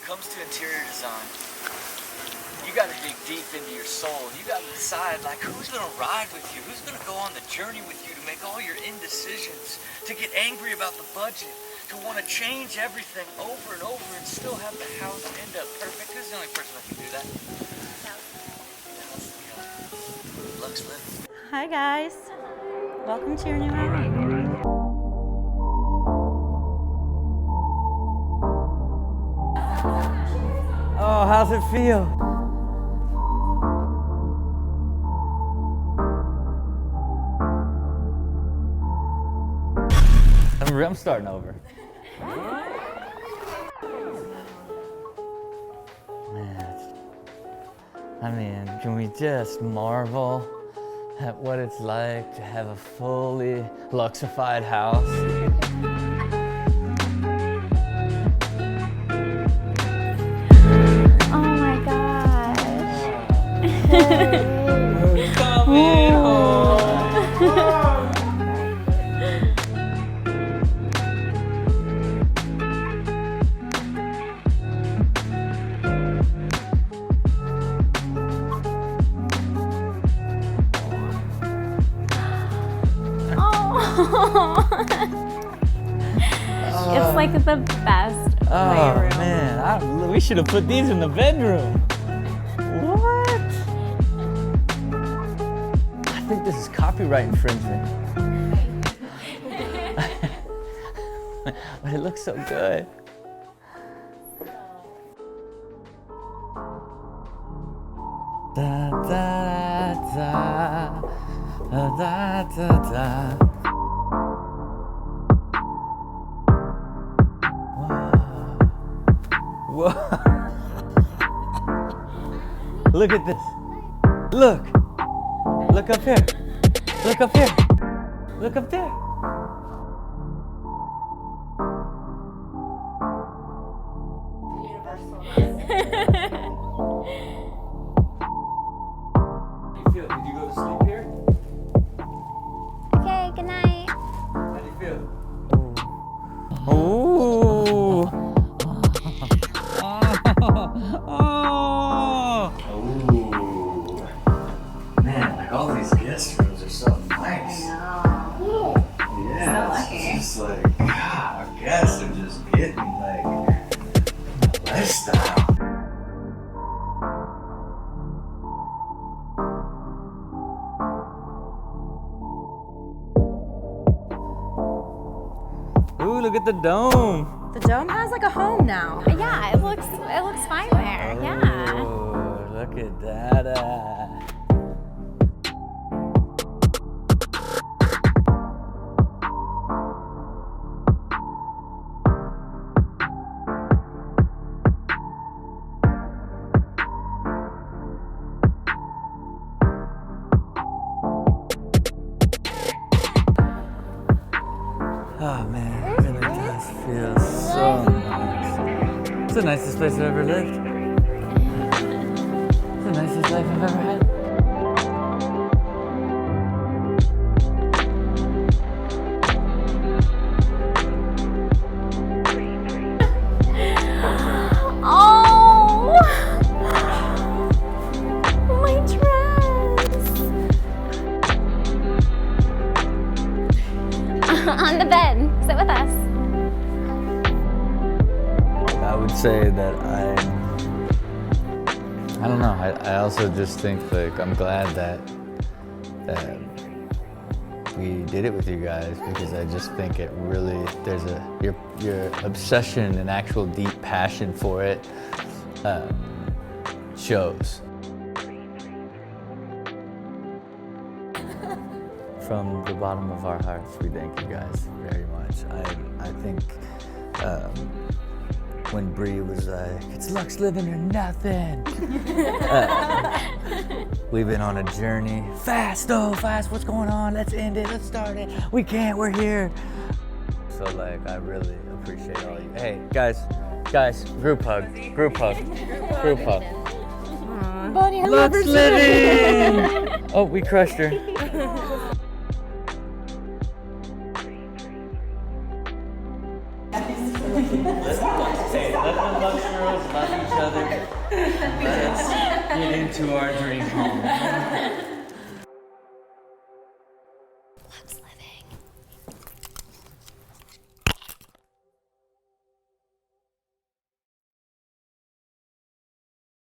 comes to interior design, you got to dig deep into your soul. You got to decide, like, who's going to ride with you? Who's going to go on the journey with you to make all your indecisions, to get angry about the budget, to want to change everything over and over and still have the house end up perfect? Who's the only person that can do that? Lux Living. Hi guys, welcome to your new home. Oh, how's it feel? I'm starting over. Man, I mean, can we just marvel at what it's like to have a fully Luxified house? Oh my gosh. Coming home. It's like the best playroom. Oh man, we should have put these in the bedroom. What? I think this is copyright infringement. But it looks so good. Da da da da da da. Whoa. Look at this. Look. Look up here. Look up here. Look up there. How do you feel? Did you go to sleep here? Okay, good night. How do you feel? Ooh. Man, like all these guest rooms are so nice. I know. Yeah, So lucky. it's just like, God, our guests are just getting like lifestyle. Ooh, look at the dome. The dome has like a home now. Yeah, it looks fine there. Yeah. Ooh, look at that. Oh man, it really does feel so nice. It's the nicest place I've ever lived. It's the nicest life I've ever had. Oh, my dress. On the bed. Sit with us. I would say that I don't know. I also just think like I'm glad that we did it with you guys, because I just think it really there's your obsession and actual deep passion for it shows. From the bottom of our hearts, we thank you guys very much. I think when Bree was like, "It's Lux Living or nothing," we've been on a journey. Fast, what's going on? Let's end it, let's start it. We can't, we're here. So like, I really appreciate all you. Hey, guys, group hug. Buddy, Lux Living! Oh, we crushed her. Hey, let the Lux girls love each other. Let us get into our dream home. Lux Living.